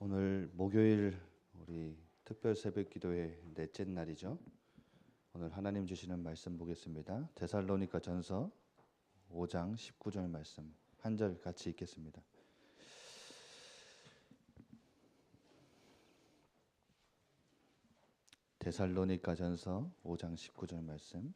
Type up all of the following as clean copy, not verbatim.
오늘 목요일 우리 특별 새벽 기도의 넷째 날이죠. 오늘 하나님 주시는 말씀 보겠습니다. 데살로니가 전서 5장 19절 말씀 한 절 같이 읽겠습니다. 데살로니가 전서 5장 19절 말씀.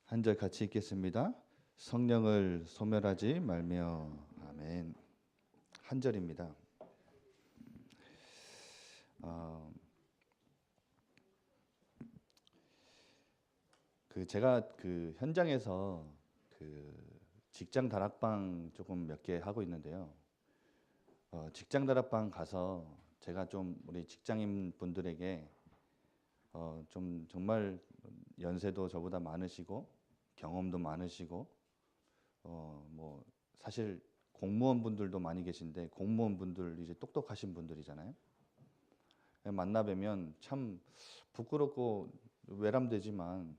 한 절 같이 읽겠습니다. 성령을 소멸하지 말며. 아멘. 한 절입니다. 제가 현장에서 직장 다락방 조금 몇 개 하고 있는데요. 직장 다락방 가서 제가 좀 우리 직장인 분들에게 좀 정말 연세도 저보다 많으시고 경험도 많으시고 뭐 사실 공무원 분들도 많이 계신데 공무원 분들 이제 똑똑하신 분들이잖아요. 만나 뵈면 참 부끄럽고 외람되지만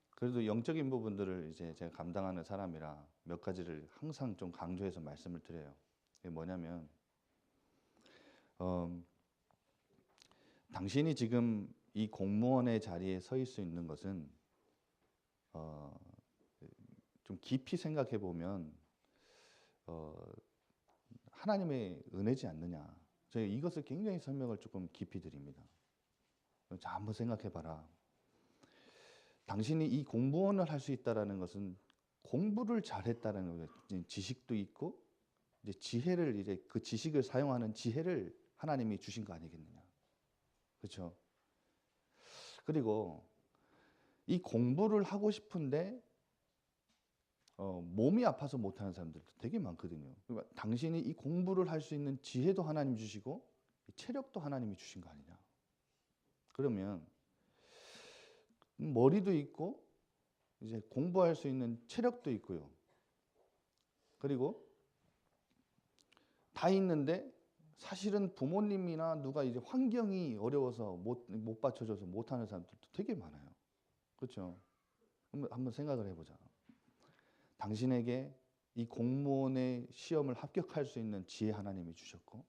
그래도 영적인 부분들을 이제 제가 감당하는 사람이라 몇 가지를 항상 좀 강조해서 말씀을 드려요. 그게 뭐냐면 당신이 지금 이 공무원의 자리에 서 있을 수 있는 것은 좀 깊이 생각해 보면 하나님의 은혜지 않느냐. 저희가 이것을 굉장히 설명을 조금 깊이 드립니다. 자, 한번 생각해 봐라. 당신이 이 공무원을 할 수 있다라는 것은 공부를 잘했다라는 거예요. 지식도 있고 이제 지혜를 이제 그 지식을 사용하는 지혜를 하나님이 주신 거 아니겠느냐. 그렇죠? 그리고 이 공부를 하고 싶은데 몸이 아파서 못하는 사람들도 되게 많거든요. 그러니까 당신이 이 공부를 할 수 있는 지혜도 하나님 주시고 체력도 하나님이 주신 거 아니냐. 그러면 머리도 있고 이제 공부할 수 있는 체력도 있고요. 그리고 다 있는데 사실은 부모님이나 누가 이제 환경이 어려워서 못 받쳐줘서 못하는 사람들도 되게 많아요. 그렇죠? 한번 생각을 해보자. 당신에게 이 공무원의 시험을 합격할 수 있는 지혜 하나님이 주셨고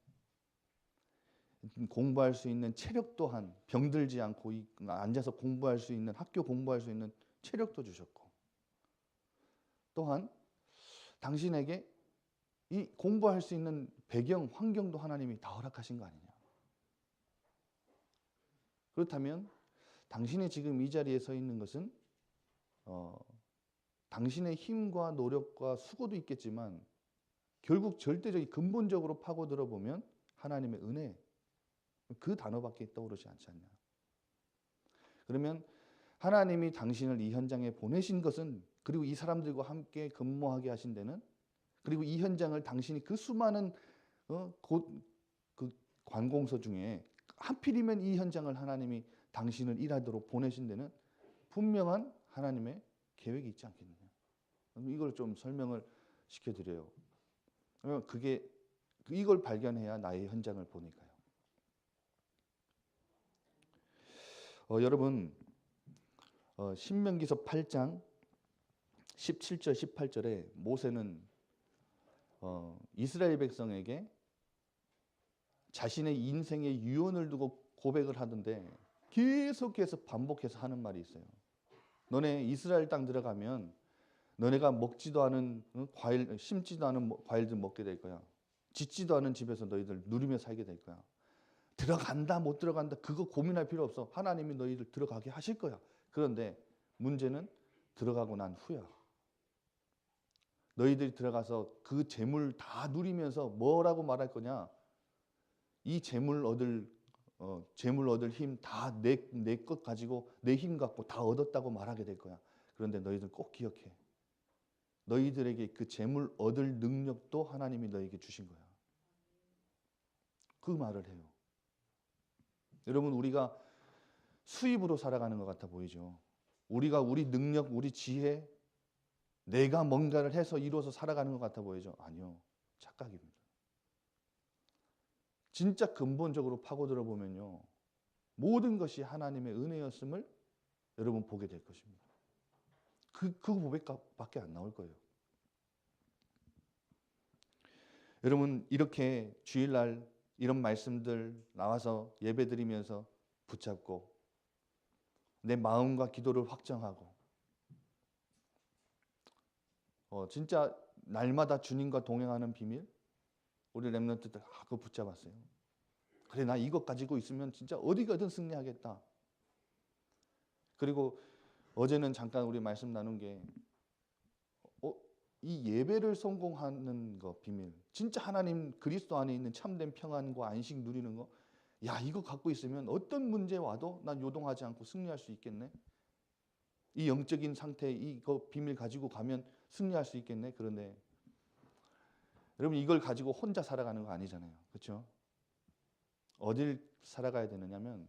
공부할 수 있는 체력 또한 병들지 않고 앉아서 공부할 수 있는 학교 공부할 수 있는 체력도 주셨고 또한 당신에게 이 공부할 수 있는 배경 환경도 하나님이 다 허락하신 거 아니냐. 그렇다면 당신이 지금 이 자리에 서 있는 것은 당신의 힘과 노력과 수고도 있겠지만 결국 절대적인 근본적으로 파고들어 보면 하나님의 은혜 그 단어밖에 떠오르지 않지 않냐. 그러면 하나님이 당신을 이 현장에 보내신 것은 그리고 이 사람들과 함께 근무하게 하신 데는 그리고 이 현장을 당신이 그 수많은 그 관공서 중에 하필이면 이 현장을 하나님이 당신을 일하도록 보내신 데는 분명한 하나님의 계획이 있지 않겠느냐. 이걸 좀 설명을 시켜드려요. 그게 이걸 발견해야 나의 현장을 보니까요. 여러분 신명기서 8장 17절 18절에 모세는 이스라엘 백성에게 자신의 인생의 유언을 두고 고백을 하던데 계속해서 반복해서 하는 말이 있어요. 너네 이스라엘 땅 들어가면 너네가 먹지도 않은 과일, 심지도 않은 과일들 먹게 될 거야. 짓지도 않은 집에서 너희들 누리며 살게 될 거야. 들어간다 못 들어간다 그거 고민할 필요 없어. 하나님이 너희들 들어가게 하실 거야. 그런데 문제는 들어가고 난 후야. 너희들이 들어가서 그 재물 다 누리면서 뭐라고 말할 거냐? 이 재물 얻을 힘 다 내 것 가지고 내 힘 갖고 다 얻었다고 말하게 될 거야. 그런데 너희들 꼭 기억해. 너희들에게 그 재물 얻을 능력도 하나님이 너에게 주신 거야. 그 말을 해요. 여러분 우리가 수입으로 살아가는 것 같아 보이죠. 우리가 우리 능력, 우리 지혜, 내가 뭔가를 해서 이루어서 살아가는 것 같아 보이죠. 아니요. 착각입니다. 진짜 근본적으로 파고들어 보면요. 모든 것이 하나님의 은혜였음을 여러분 보게 될 것입니다. 그 고백밖에 안 나올 거예요. 여러분 이렇게 주일날 이런 말씀들 나와서 예배드리면서 붙잡고 내 마음과 기도를 확정하고 진짜 날마다 주님과 동행하는 비밀 우리 렘넌트들 그거 붙잡았어요. 그래 나 이것 가지고 있으면 진짜 어디 가든 승리하겠다. 그리고 어제는 잠깐 우리 말씀 나눈 게 이 예배를 성공하는 거 비밀 진짜 하나님 그리스도 안에 있는 참된 평안과 안식 누리는 거 야 이거 갖고 있으면 어떤 문제 와도 난 요동하지 않고 승리할 수 있겠네. 이 영적인 상태 이거 비밀 가지고 가면 승리할 수 있겠네. 그런데 여러분 이걸 가지고 혼자 살아가는 거 아니잖아요. 그렇죠? 어딜 살아가야 되느냐면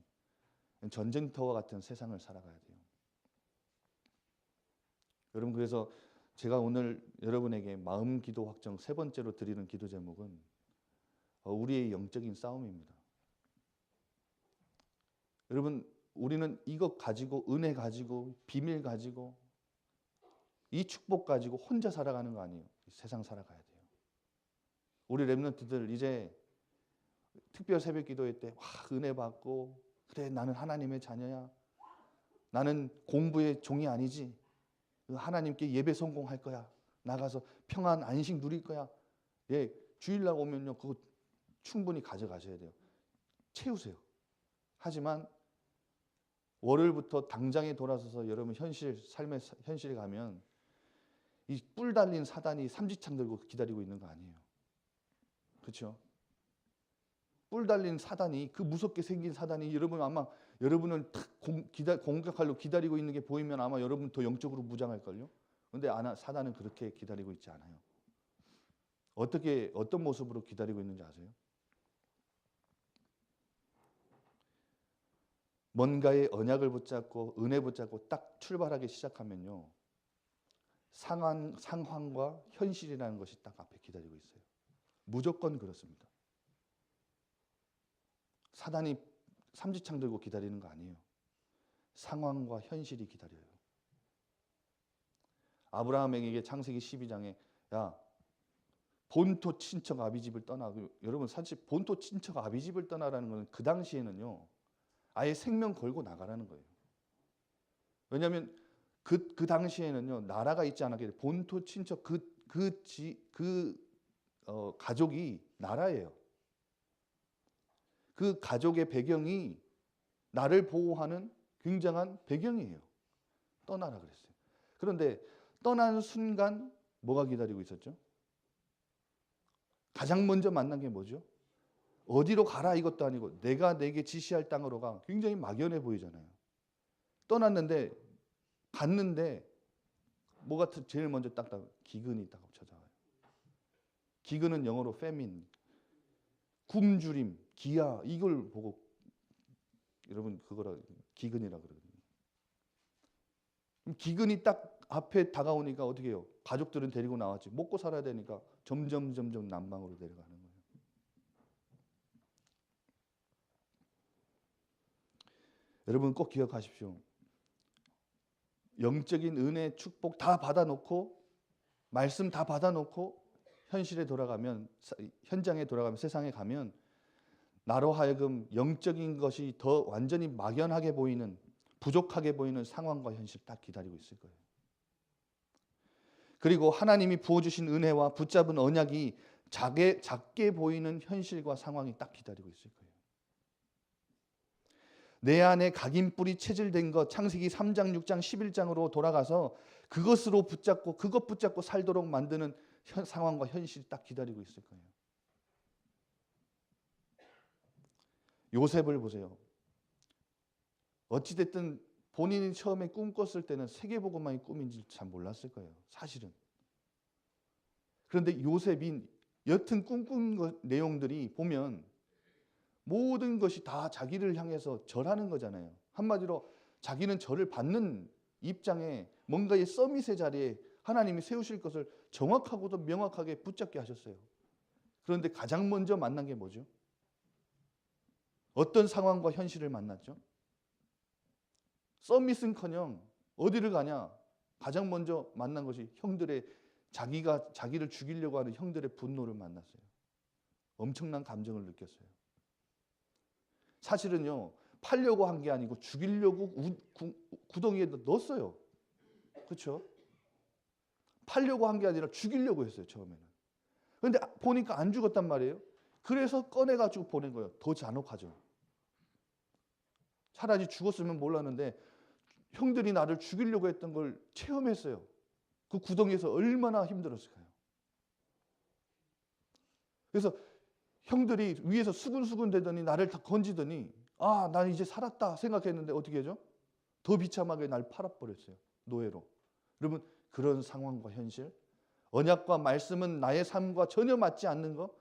전쟁터와 같은 세상을 살아가야 돼요. 여러분 그래서 제가 오늘 여러분에게 마음 기도 확정 세 번째로 드리는 기도 제목은 우리의 영적인 싸움입니다. 여러분 우리는 이것 가지고 은혜 가지고 비밀 가지고 이 축복 가지고 혼자 살아가는 거 아니에요. 세상 살아가야 돼요. 우리 렘넌트들 이제 특별 새벽 기도회 때 은혜 받고 그래 나는 하나님의 자녀야. 나는 공부의 종이 아니지. 하나님께 예배 성공할 거야. 나가서 평안 안식 누릴 거야. 예, 주일날 오면요 그거 충분히 가져가셔야 돼요. 채우세요. 하지만 월요일부터 당장에 돌아서서 여러분 삶의 현실에 가면 이 뿔 달린 사단이 삼지창 들고 기다리고 있는 거 아니에요. 그렇죠? 뿔 달린 사단이 그 무섭게 생긴 사단이 여러분을 탁 공격하려고 기다리고 있는 게 보이면 아마 여러분 더 영적으로 무장할걸요. 그런데 사단은 그렇게 기다리고 있지 않아요. 어떤 모습으로 기다리고 있는지 아세요? 뭔가의 언약을 붙잡고 은혜 붙잡고 딱 출발하기 시작하면요. 상황과 현실이라는 것이 딱 앞에 기다리고 있어요. 무조건 그렇습니다. 사단이 삼지창 들고 기다리는 거 아니에요. 상황과 현실이 기다려요. 아브라함에게 창세기 12장에 야 본토 친척 아비집을 떠나. 여러분 사실 본토 친척 아비집을 떠나라는 것은 그 당시에는요. 아예 생명 걸고 나가라는 거예요. 왜냐하면 그 당시에는요. 나라가 있지 않았기 때문에 본토 친척 가족이 나라예요. 그 가족의 배경이 나를 보호하는 굉장한 배경이에요. 떠나라 그랬어요. 그런데 떠난 순간 뭐가 기다리고 있었죠? 가장 먼저 만난 게 뭐죠? 어디로 가라 이것도 아니고 내가 내게 지시할 땅으로 가. 굉장히 막연해 보이잖아요. 갔는데 뭐가 제일 먼저 기근이 딱 찾아와요. 기근은 영어로 famine, 굶주림, 기아 이걸 보고 여러분 그거라 기근이라 그러거든요. 기근이 딱 앞에 다가오니까 어떻게 해요? 가족들은 데리고 나왔지. 먹고 살아야 되니까 점점 난방으로 내려가는 거예요. 여러분 꼭 기억하십시오. 영적인 은혜, 축복 다 받아놓고 말씀 다 받아놓고 현장에 돌아가면 세상에 가면 나로 하여금 영적인 것이 더 완전히 막연하게 보이는 부족하게 보이는 상황과 현실 딱 기다리고 있을 거예요. 그리고 하나님이 부어주신 은혜와 붙잡은 언약이 작게 보이는 현실과 상황이 딱 기다리고 있을 거예요. 내 안에 각인뿔이 체질된 것 창세기 3장, 6장, 11장으로 돌아가서 그것 붙잡고 살도록 만드는 상황과 현실이 딱 기다리고 있을 거예요. 요셉을 보세요. 어찌됐든 본인이 처음에 꿈꿨을 때는 세계복음만이 꿈인지 잘 몰랐을 거예요. 사실은. 그런데 요셉이 여튼 꿈꾼 내용들이 보면 모든 것이 다 자기를 향해서 절하는 거잖아요. 한마디로 자기는 절을 받는 입장에 뭔가의 서밋의 자리에 하나님이 세우실 것을 정확하고도 명확하게 붙잡게 하셨어요. 그런데 가장 먼저 만난 게 뭐죠? 어떤 상황과 현실을 만났죠? 서밋은커녕 어디를 가냐? 가장 먼저 만난 것이 자기를 죽이려고 하는 형들의 분노를 만났어요. 엄청난 감정을 느꼈어요. 사실은요, 팔려고 한 게 아니고 죽이려고 구덩이에 넣었어요. 그렇죠? 팔려고 한 게 아니라 죽이려고 했어요, 처음에는. 그런데 보니까 안 죽었단 말이에요. 그래서 꺼내가지고 보낸 거예요. 더 잔혹하죠. 차라리 죽었으면 몰랐는데 형들이 나를 죽이려고 했던 걸 체험했어요. 그 구덩이에서 얼마나 힘들었을까요? 그래서 형들이 위에서 수근수근 되더니 나를 다 건지더니 아, 난 이제 살았다 생각했는데 어떻게 하죠? 더 비참하게 날 팔아버렸어요. 노예로. 여러분, 그런 상황과 현실, 언약과 말씀은 나의 삶과 전혀 맞지 않는 거,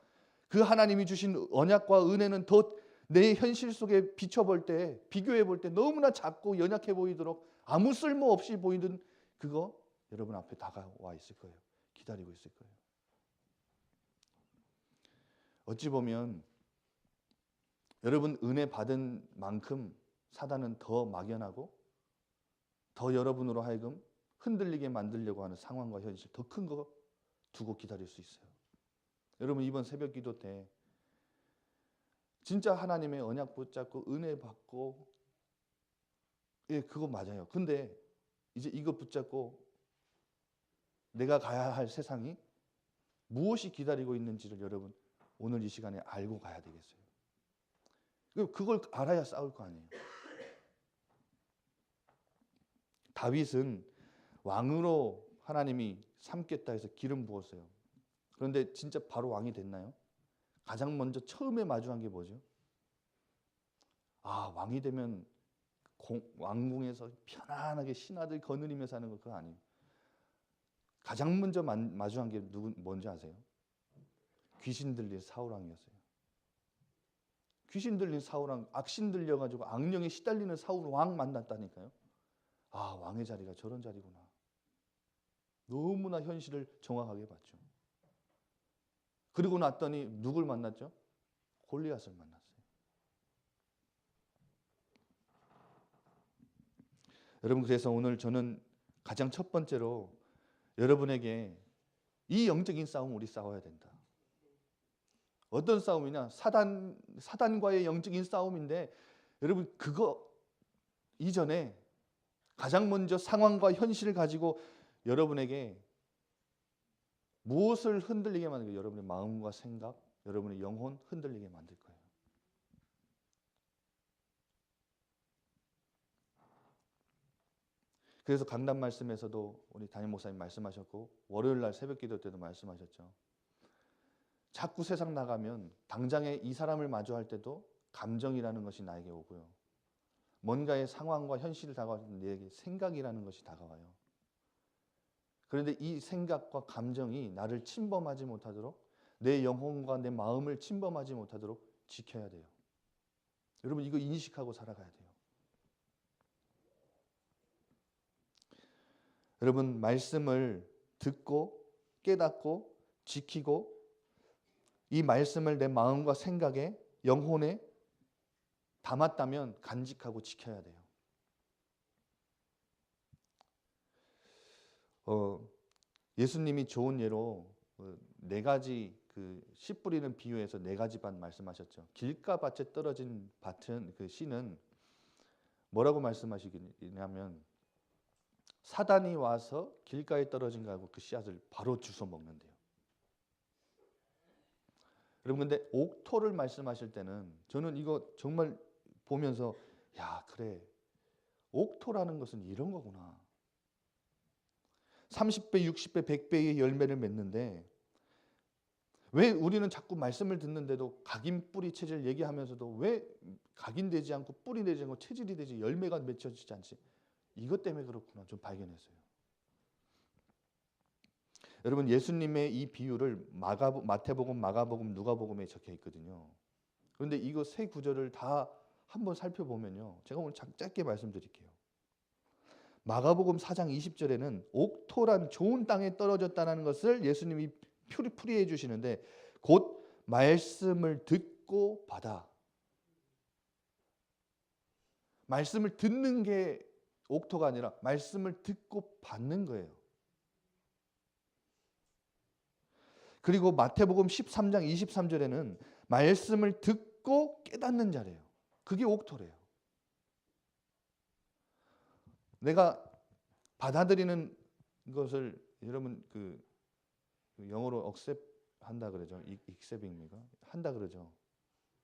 그 하나님이 주신 언약과 은혜는 더 내 현실 속에 비춰볼 때, 비교해 볼 때 너무나 작고 연약해 보이도록 아무 쓸모 없이 보이는 그거 여러분 앞에 다가와 있을 거예요. 기다리고 있을 거예요. 어찌 보면 여러분 은혜 받은 만큼 사단은 더 막연하고 더 여러분으로 하여금 흔들리게 만들려고 하는 상황과 현실 더 큰 거 두고 기다릴 수 있어요. 여러분 이번 새벽 기도 때 진짜 하나님의 언약 붙잡고 은혜 받고, 예, 그거 맞아요. 근데 이제 이거 붙잡고 내가 가야 할 세상이 무엇이 기다리고 있는지를 여러분 오늘 이 시간에 알고 가야 되겠어요. 그걸 알아야 싸울 거 아니에요. 다윗은 왕으로 하나님이 삼겠다 해서 기름 부었어요. 그런데 진짜 바로 왕이 됐나요? 가장 먼저 처음에 마주한 게 뭐죠? 아, 왕이 되면 왕궁에서 편안하게 신하들 거느리며 사는 거 그거 아니에요. 가장 먼저 마주한 게 뭔지 아세요? 귀신 들린 사울왕이었어요. 귀신 들린 사울왕, 악신 들려가지고 악령에 시달리는 사울왕 만났다니까요. 아, 왕의 자리가 저런 자리구나. 너무나 현실을 정확하게 봤죠. 그리고 났더니 누굴 만났죠? 골리앗을 만났어요. 여러분, 그래서 오늘 저는 가장 첫 번째로 여러분에게 이 영적인 싸움 우리 싸워야 된다. 어떤 싸움이냐? 사단과의 영적인 싸움인데 여러분 그거 이전에 가장 먼저 상황과 현실을 가지고 여러분에게 무엇을 흔들리게 만들고 여러분의 마음과 생각, 여러분의 영혼 흔들리게 만들 거예요. 그래서 강단 말씀에서도 우리 담임 목사님 말씀하셨고 월요일 날 새벽 기도 때도 말씀하셨죠. 자꾸 세상 나가면 당장에 이 사람을 마주할 때도 감정이라는 것이 나에게 오고요. 뭔가의 상황과 현실을 다가와서 내게 생각이라는 것이 다가와요. 그런데 이 생각과 감정이 나를 침범하지 못하도록, 내 영혼과 내 마음을 침범하지 못하도록 지켜야 돼요. 여러분 이거 인식하고 살아가야 돼요. 여러분 말씀을 듣고 깨닫고 지키고 이 말씀을 내 마음과 생각에 영혼에 담았다면 간직하고 지켜야 돼요. 예수님이 좋은 예로 네 가지 씨 뿌리는 비유에서 네 가지 밭 말씀하셨죠. 길가밭에 떨어진 밭은 그 씨는 뭐라고 말씀하시냐면 사단이 와서 길가에 떨어진 거하고 그 씨앗을 바로 주워 먹는데요. 여러분 근데 옥토를 말씀하실 때는 저는 이거 정말 보면서 야 그래 옥토라는 것은 이런 거구나. 30배, 60배, 100배의 열매를 맺는데 왜 우리는 자꾸 말씀을 듣는데도 각인 뿌리 체질 얘기하면서도 왜 각인되지 않고 뿌리 되지 않고 체질이 되지 열매가 맺혀지지 않지? 이것 때문에 그렇구나 좀 발견했어요. 여러분 예수님의 이 비유를 마태복음, 마가복음, 누가복음에 적혀 있거든요. 그런데 이거 세 구절을 다 한번 살펴보면요. 제가 오늘 짧게 말씀드릴게요. 마가복음 4장 20절에는 옥토란 좋은 땅에 떨어졌다는 것을 예수님이 풀이해 주시는데 곧 말씀을 듣고 받아. 말씀을 듣는 게 옥토가 아니라 말씀을 듣고 받는 거예요. 그리고 마태복음 13장 23절에는 말씀을 듣고 깨닫는 자래요. 그게 옥토래요. 내가 받아들이는 것을 여러분 그 영어로 accept 한다 그러죠. accept입니까? 한다 그러죠.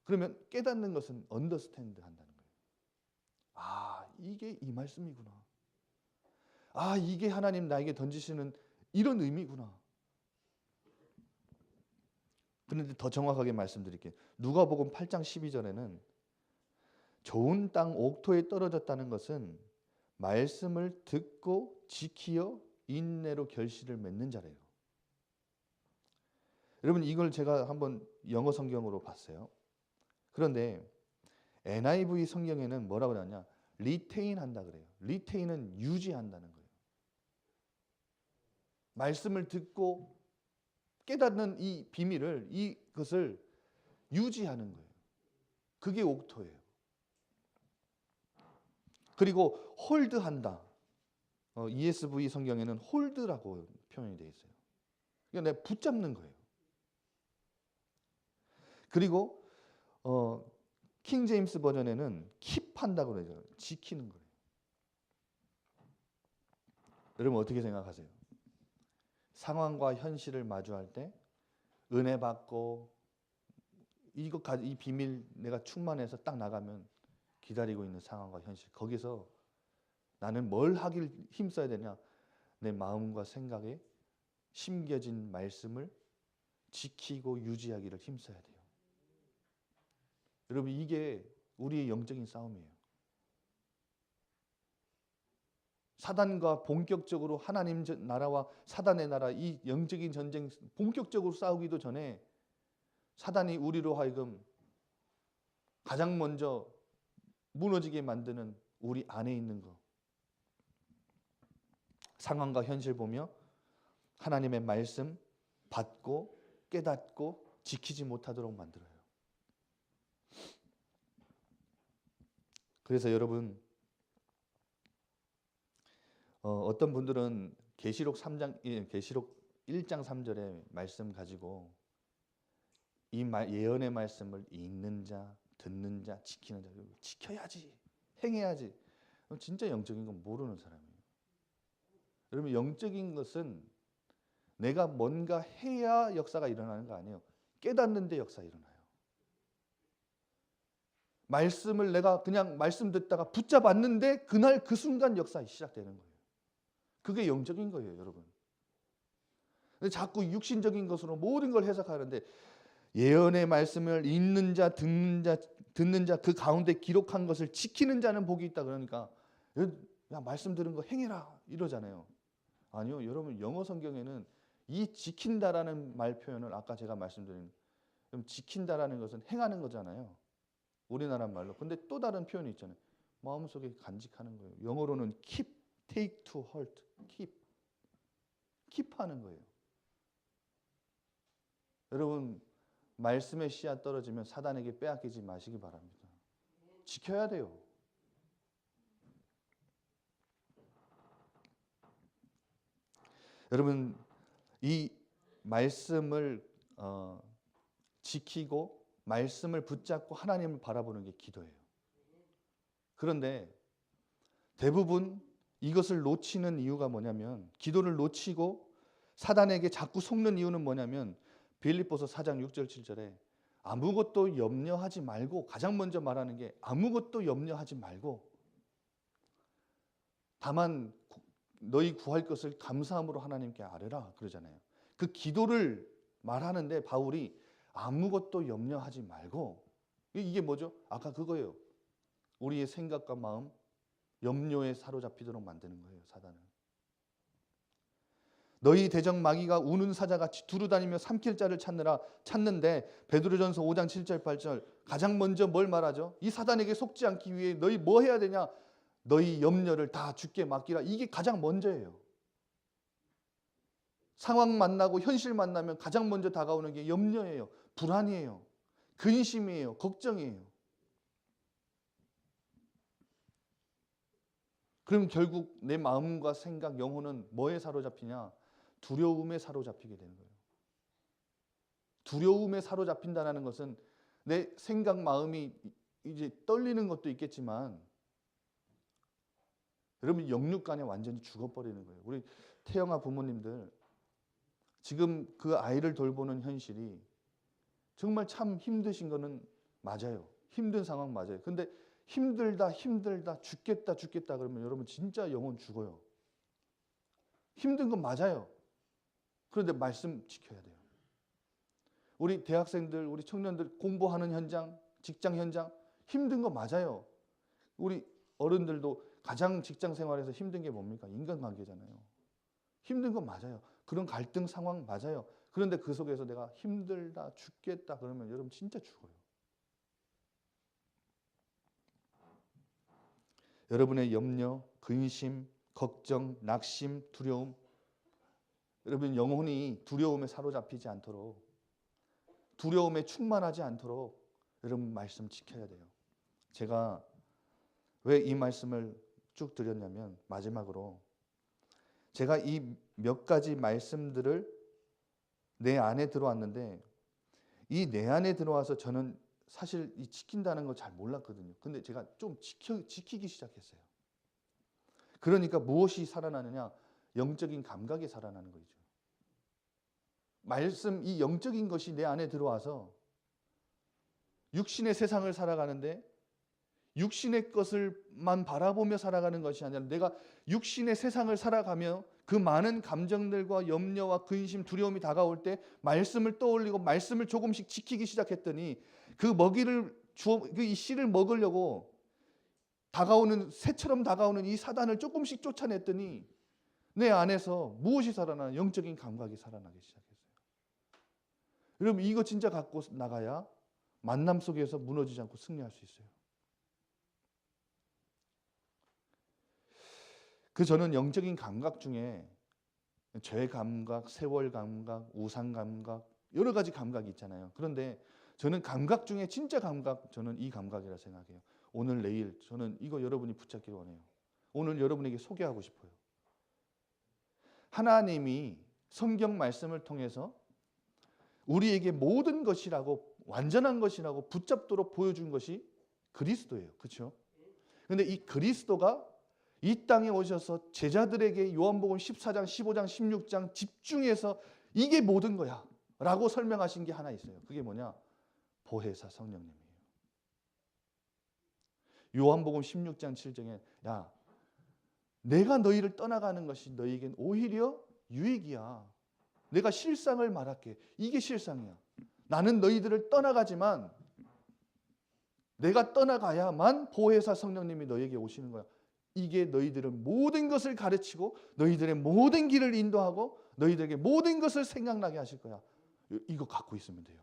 그러면 깨닫는 것은 understand 한다는 거예요. 아, 이게 이 말씀이구나. 아, 이게 하나님 나에게 던지시는 이런 의미구나. 그런데 더 정확하게 말씀드릴게요. 누가복음 8장 12절에는 좋은 땅 옥토에 떨어졌다는 것은 말씀을 듣고 지키어 인내로 결실을 맺는 자래요. 여러분 이걸 제가 한번 영어 성경으로 봤어요. 그런데 NIV 성경에는 뭐라고 그러냐? retain 한다 그래요. retain은 유지한다는 거예요. 말씀을 듣고 깨닫는 이 비밀을, 이것을 유지하는 거예요. 그게 옥토예요. 그리고 홀드한다. ESV 성경에는 홀드라고 표현이 되어 있어요. 그러니까 내가 붙잡는 거예요. 그리고 킹 제임스 버전에는 킵한다고 그러죠. 지키는 거예요. 여러분 어떻게 생각하세요? 상황과 현실을 마주할 때 은혜 받고 이 비밀 내가 충만해서 딱 나가면 기다리고 있는 상황과 현실, 거기서 나는 뭘 하길 힘써야 되냐? 내 마음과 생각에 심겨진 말씀을 지키고 유지하기를 힘써야 돼요. 여러분 이게 우리의 영적인 싸움이에요. 사단과 본격적으로 하나님 나라와 사단의 나라, 이 영적인 전쟁 본격적으로 싸우기도 전에 사단이 우리로 하여금 가장 먼저 무너지게 만드는 우리 안에 있는 거, 상황과 현실 보며 하나님의 말씀 받고 깨닫고 지키지 못하도록 만들어요. 그래서 여러분 어떤 분들은 계시록 1장 3절의 말씀 가지고 이 예언의 말씀을 읽는 자, 듣는 자, 지키는 자, 지켜야지, 행해야지. 진짜 영적인 건 모르는 사람이에요. 여러분 영적인 것은 내가 뭔가 해야 역사가 일어나는 거 아니에요. 깨닫는 데 역사 일어나요. 말씀을 내가 그냥 말씀 듣다가 붙잡았는데 그날 그 순간 역사 시작되는 거예요. 그게 영적인 거예요, 여러분. 근데 자꾸 육신적인 것으로 모든 걸 해석하는데 예언의 말씀을 읽는 자, 듣는 자, 그 가운데 기록한 것을 지키는 자는 복이 있다 그러니까 야 말씀 들은 거 행해라 이러잖아요. 아니요, 여러분 영어 성경에는 이 지킨다라는 말 표현을 아까 제가 말씀드린 지킨다라는 것은 행하는 거잖아요. 우리나라 말로. 근데 또 다른 표현이 있잖아요. 마음속에 간직하는 거예요. 영어로는 keep, take to heart, keep 하는 거예요. 여러분 말씀의 씨앗 떨어지면 사단에게 빼앗기지 마시기 바랍니다. 지켜야 돼요. 여러분 이 말씀을 지키고 말씀을 붙잡고 하나님을 바라보는 게 기도예요. 그런데 대부분 이것을 놓치는 이유가 뭐냐면, 기도를 놓치고 사단에게 자꾸 속는 이유는 뭐냐면 빌립보서 4장 6절 7절에 아무것도 염려하지 말고, 가장 먼저 말하는 게 아무것도 염려하지 말고 다만 너희 구할 것을 감사함으로 하나님께 아뢰라 그러잖아요. 그 기도를 말하는데 바울이 아무것도 염려하지 말고, 이게 뭐죠? 아까 그거예요. 우리의 생각과 마음 염려에 사로잡히도록 만드는 거예요, 사단은. 너희 대적 마귀가 우는 사자같이 두루다니며 삼킬 자를 찾는데 베드로전서 5장 7절 8절 가장 먼저 뭘 말하죠? 이 사단에게 속지 않기 위해 너희 뭐 해야 되냐? 너희 염려를 다 주께 맡기라. 이게 가장 먼저예요. 상황 만나고 현실 만나면 가장 먼저 다가오는 게 염려예요. 불안이에요. 근심이에요. 걱정이에요. 그럼 결국 내 마음과 생각, 영혼은 뭐에 사로잡히냐? 두려움에 사로잡히게 되는 거예요. 두려움에 사로잡힌다는 것은 내 생각, 마음이 이제 떨리는 것도 있겠지만 여러분 영육간에 완전히 죽어버리는 거예요. 우리 태영아 부모님들 지금 그 아이를 돌보는 현실이 정말 참 힘드신 거는 맞아요. 힘든 상황 맞아요. 근데 힘들다 죽겠다 그러면 여러분 진짜 영혼 죽어요. 힘든 건 맞아요. 그런데 말씀 지켜야 돼요. 우리 대학생들, 우리 청년들 공부하는 현장, 직장 현장 힘든 거 맞아요. 우리 어른들도 가장 직장 생활에서 힘든 게 뭡니까? 인간관계잖아요. 힘든 건 맞아요. 그런 갈등 상황 맞아요. 그런데 그 속에서 내가 힘들다 죽겠다 그러면 여러분 진짜 죽어요. 여러분의 염려, 근심, 걱정, 낙심, 두려움, 여러분 영혼이 두려움에 사로잡히지 않도록, 두려움에 충만하지 않도록 여러분 말씀 지켜야 돼요. 제가 왜 이 말씀을 쭉 드렸냐면 마지막으로 제가 이 몇 가지 말씀들을 내 안에 들어왔는데 이 내 안에 들어와서 저는 사실 이 지킨다는 거 잘 몰랐거든요. 근데 제가 좀 지키기 시작했어요. 그러니까 무엇이 살아나느냐? 영적인 감각이 살아나는 거죠. 말씀, 이 영적인 것이 내 안에 들어와서 육신의 세상을 살아가는데 육신의 것을만 바라보며 살아가는 것이 아니라 내가 육신의 세상을 살아가며 그 많은 감정들과 염려와 근심, 두려움이 다가올 때 말씀을 떠올리고 말씀을 조금씩 지키기 시작했더니 그 먹이를 이 씨를 먹으려고 다가오는 새처럼 다가오는 이 사단을 조금씩 쫓아냈더니 내 안에서 무엇이 살아나나? 영적인 감각이 살아나기 시작했어요. 여러분 이거 진짜 갖고 나가야 만남 속에서 무너지지 않고 승리할 수 있어요. 저는 영적인 감각 중에 죄 감각, 세월 감각, 우상 감각 여러 가지 감각이 있잖아요. 그런데 저는 감각 중에 진짜 감각, 저는 이 감각이라 생각해요. 오늘 내일 저는 이거 여러분이 붙잡기를 원해요. 오늘 여러분에게 소개하고 싶어요. 하나님이 성경 말씀을 통해서 우리에게 모든 것이라고, 완전한 것이라고 붙잡도록 보여준 것이 그리스도예요. 그렇죠? 그런데 이 그리스도가 이 땅에 오셔서 제자들에게 요한복음 14장, 15장, 16장 집중해서 이게 모든 거야 라고 설명하신 게 하나 있어요. 그게 뭐냐? 보혜사 성령님이에요. 요한복음 16장 7절에 야, 내가 너희를 떠나가는 것이 너희에겐 오히려 유익이야. 내가 실상을 말할게. 이게 실상이야. 나는 너희들을 떠나가지만 내가 떠나가야만 보혜사 성령님이 너희에게 오시는 거야. 이게 너희들을 모든 것을 가르치고 너희들의 모든 길을 인도하고 너희들에게 모든 것을 생각나게 하실 거야. 이거 갖고 있으면 돼요.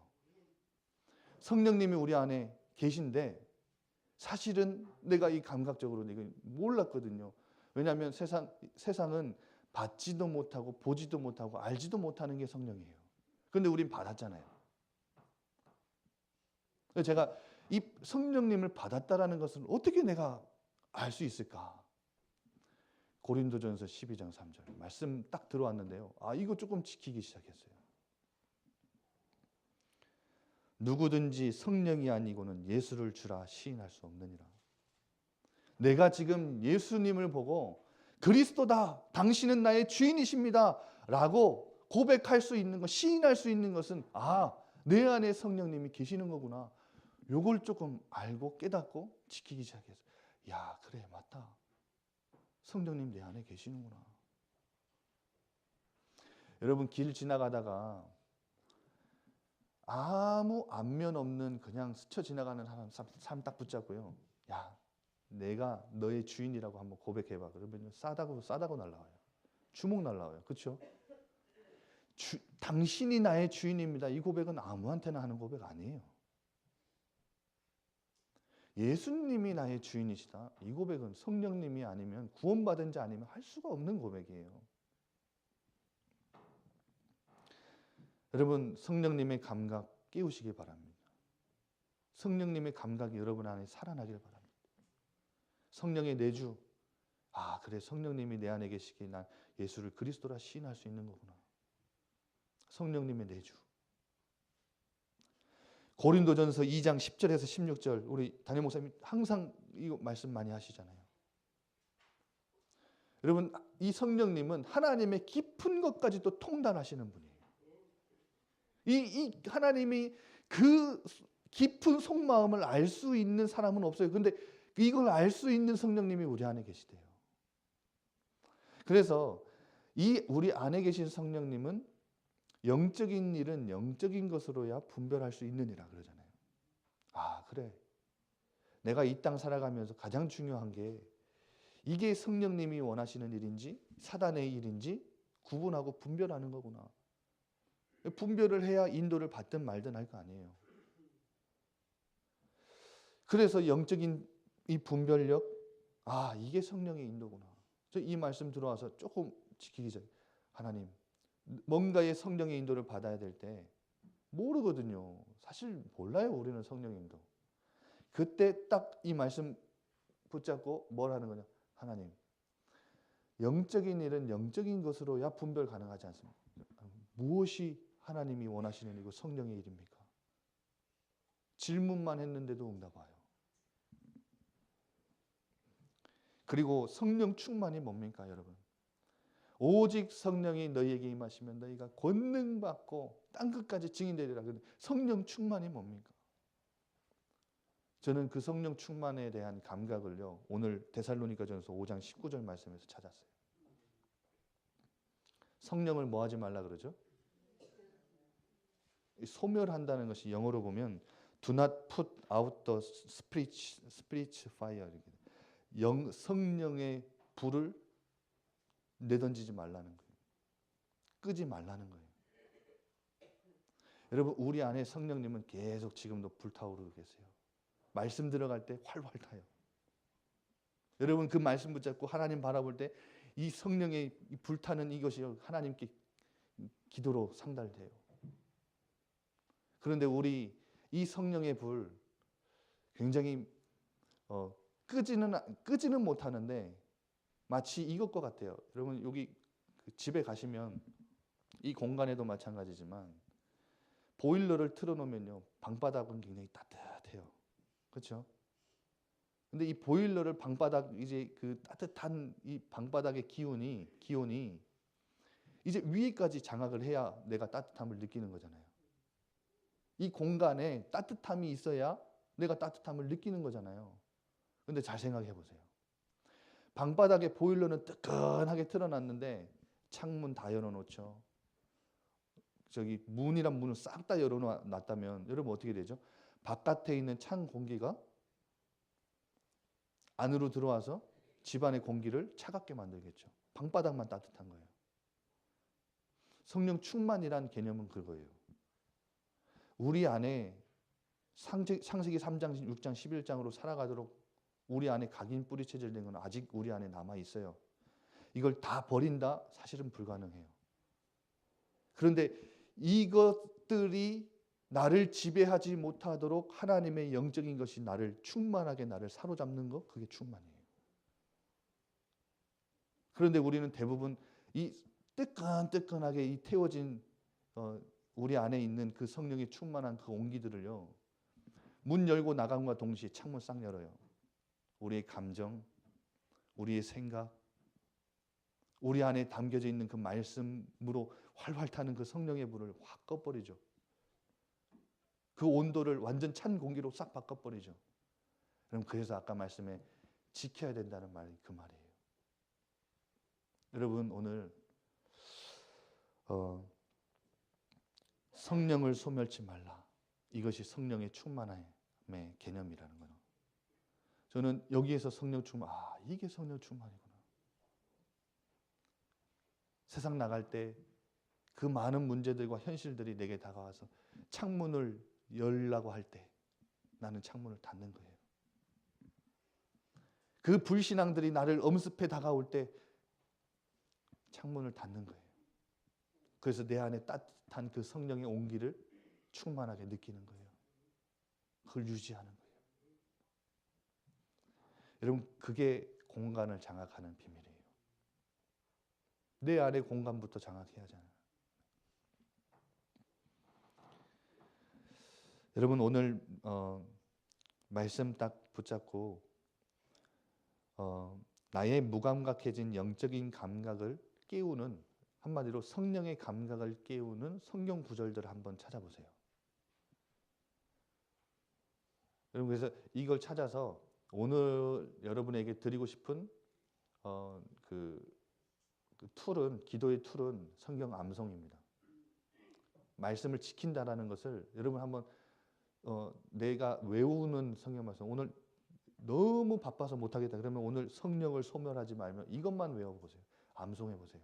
성령님이 우리 안에 계신데 사실은 내가 이 감각적으로 이거 몰랐거든요. 왜냐하면 세상은 받지도 못하고 보지도 못하고 알지도 못하는 게 성령이에요. 그런데 우린 받았잖아요. 제가 이 성령님을 받았다라는 것을 어떻게 내가 알 수 있을까? 고린도전서 12장 3절 말씀 딱 들어왔는데요. 이거 조금 지키기 시작했어요. 누구든지 성령이 아니고는 예수를 주라 시인할 수 없느니라. 내가 지금 예수님을 보고 그리스도다, 당신은 나의 주인이십니다 라고 고백할 수 있는 것, 시인할 수 있는 것은 내 안에 성령님이 계시는 거구나. 요걸 조금 알고 깨닫고 지키기 시작했어요. 야, 그래, 맞다. 성령님 내 안에 계시는구나. 여러분 길 지나가다가 아무 안면 없는 그냥 스쳐 지나가는 사람 딱 붙잡고요. 야, 내가 너의 주인이라고 한번 고백해봐. 그러면 싸다고 날라와요. 주먹 날라와요. 그렇죠? 당신이 나의 주인입니다. 이 고백은 아무한테나 하는 고백 아니에요. 예수님이 나의 주인이시다. 이 고백은 성령님이 아니면 구원받은 자 아니면 할 수가 없는 고백이에요. 여러분 성령님의 감각 깨우시기 바랍니다. 성령님의 감각이 여러분 안에 살아나길 바랍니다. 성령의 내주 아, 그래, 성령님이 내 안에 계시기에 난 예수를 그리스도라 시인할 수 있는 거구나. 성령님의 내주. 고린도전서 2장 10절에서 16절 우리 담임 목사님 항상 이거 말씀 많이 하시잖아요. 여러분, 이 성령님은 하나님의 깊은 것까지도 통달하시는 분이에요. 이 하나님이 그 깊은 속마음을 알 수 있는 사람은 없어요. 근데 이걸 알 수 있는 성령님이 우리 안에 계시대요. 그래서 이 우리 안에 계신 성령님은 영적인 일은 영적인 것으로야 분별할 수 있느니라 그러잖아요. 아, 그래. 내가 이 땅 살아가면서 가장 중요한 게 이게 성령님이 원하시는 일인지 사단의 일인지 구분하고 분별하는 거구나. 분별을 해야 인도를 받든 말든 할 거 아니에요. 그래서 영적인 이 분별력, 아, 이게 성령의 인도구나. 저 이 말씀 들어와서 조금 지키기 전에 하나님, 뭔가의 성령의 인도를 받아야 될 때 모르거든요. 사실 몰라요. 우리는 성령의 인도. 그때 딱 이 말씀 붙잡고 뭘 하는 거냐. 하나님, 영적인 일은 영적인 것으로야 분별 가능하지 않습니까? 무엇이 하나님이 원하시는 일이고 성령의 일입니까? 질문만 했는데도 응답 와요. 그리고 성령 충만이 뭡니까, 여러분? 오직 성령이 너희에게 임하시면 너희가 권능 받고 땅 끝까지 증인되리라. 성령 충만이 뭡니까? 저는 그 성령 충만에 대한 감각을요, 오늘 데살로니가전서 5장 19절 말씀에서 찾았어요. 성령을 뭐 하지 말라 그러죠? 소멸한다는 것이 영어로 보면 do not put out the spirit fire. 성령의 불을 내던지지 말라는 거예요. 끄지 말라는 거예요. 여러분, 우리 안에 성령님은 계속 지금도 불타오르고 계세요. 말씀 들어갈 때 활활 타요. 여러분, 그 말씀 붙잡고 하나님 바라볼 때 이 성령의 불타는 이것이 하나님께 기도로 상달돼요. 그런데 우리 이 성령의 불 굉장히 끄지는 못하는데 마치 이것과 같아요. 여러분, 여기 집에 가시면 이 공간에도 마찬가지지만 보일러를 틀어놓으면요, 방바닥은 굉장히 따뜻해요. 그렇죠? 근데 이 보일러를 방바닥 이제 그 따뜻한 이 방바닥의 기온이 이제 위에까지 장악을 해야 내가 따뜻함을 느끼는 거잖아요. 이 공간에 따뜻함이 있어야 내가 따뜻함을 느끼는 거잖아요. 근데 잘 생각해 보세요. 방바닥에 보일러는 뜨끈하게 틀어놨는데 창문 다 열어놓죠. 저기 문이란 문을 싹 다 열어놨다면 여러분 어떻게 되죠? 바깥에 있는 찬 공기가 안으로 들어와서 집안의 공기를 차갑게 만들겠죠. 방바닥만 따뜻한 거예요. 성령 충만이란 개념은 그거예요. 우리 안에 창세기 3장, 6장, 11장으로 살아가도록 우리 안에 각인 뿌리채질 된 건 아직 우리 안에 남아 있어요. 이걸 다 버린다? 사실은 불가능해요. 그런데 이것들이 나를 지배하지 못하도록 하나님의 영적인 것이 나를 충만하게 나를 사로잡는 것, 그게 충만이에요. 그런데 우리는 대부분 이 뜨끈뜨끈하게 이 태워진 우리 안에 있는 그 성령이 충만한 그 온기들을요, 문 열고 나감과 동시에 창문 싹 열어요. 우리의 감정, 우리의 생각, 우리 안에 담겨져 있는 그 말씀으로 활활 타는 그 성령의 불을 확 꺼버리죠. 그 온도를 완전 찬 공기로 싹 바꿔버리죠. 그럼 그래서 아까 말씀에 지켜야 된다는 말이 그 말이에요. 여러분, 오늘 성령을 소멸치 말라. 이것이 성령의 충만함의 개념이라는 거예요. 저는 여기에서 성령 충만, 이게 성령 충만이구나. 세상 나갈 때 그 많은 문제들과 현실들이 내게 다가와서 창문을 열라고 할 때 나는 창문을 닫는 거예요. 그 불신앙들이 나를 엄습해 다가올 때 창문을 닫는 거예요. 그래서 내 안에 따뜻한 그 성령의 온기를 충만하게 느끼는 거예요. 그걸 유지하는 거예요. 여러분, 그게 공간을 장악하는 비밀이에요. 내 안의 공간부터 장악해야 하잖아요. 여러분 오늘 말씀 딱 붙잡고 나의 무감각해진 영적인 감각을 깨우는, 한마디로 성령의 감각을 깨우는 성경 구절들을 한번 찾아보세요. 여러분 그래서 이걸 찾아서 오늘 여러분에게 드리고 싶은 그 툴은, 기도의 툴은 성경 암송입니다. 말씀을 지킨다라는 것을 여러분 한번 내가 외우는 성경 말씀, 오늘 너무 바빠서 못하겠다 그러면 오늘 성령을 소멸하지 말며 이것만 외워보세요. 암송해보세요.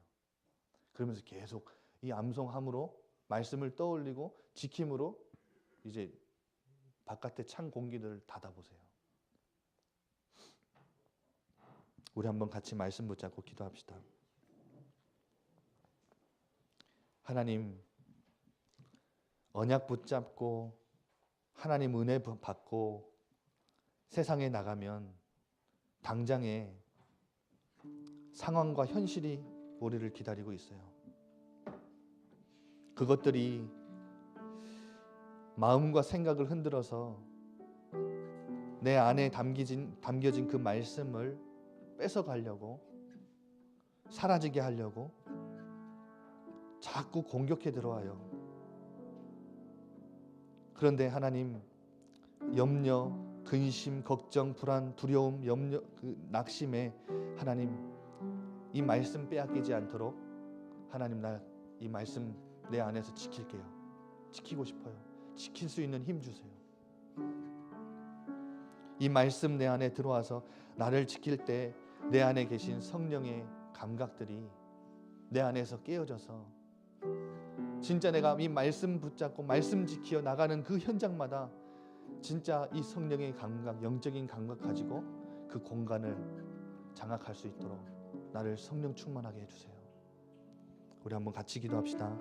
그러면서 계속 이 암송함으로 말씀을 떠올리고 지킴으로 이제 바깥의 찬 공기들을 닫아보세요. 우리 한번 같이 말씀 붙잡고 기도합시다. 하나님, 언약 붙잡고 하나님 은혜 받고 세상에 나가면 당장에 상황과 현실이 우리를 기다리고 있어요. 그것들이 마음과 생각을 흔들어서 내 안에 담겨진 그 말씀을 뺏어가려고, 사라지게 하려고 자꾸 공격해 들어와요. 그런데 하나님, 염려, 근심, 걱정, 불안, 두려움, 염려, 낙심에 하나님 이 말씀 빼앗기지 않도록 하나님 이 말씀 내 안에서 지킬게요. 지키고 싶어요. 지킬 수 있는 힘 주세요. 이 말씀 내 안에 들어와서 나를 지킬 때 내 안에 계신 성령의 감각들이 내 안에서 깨어져서 진짜 내가 이 말씀 붙잡고 말씀 지키어 나가는 그 현장마다 진짜 이 성령의 감각, 영적인 감각 가지고 그 공간을 장악할 수 있도록 나를 성령 충만하게 해주세요. 우리 한번 같이 기도합시다.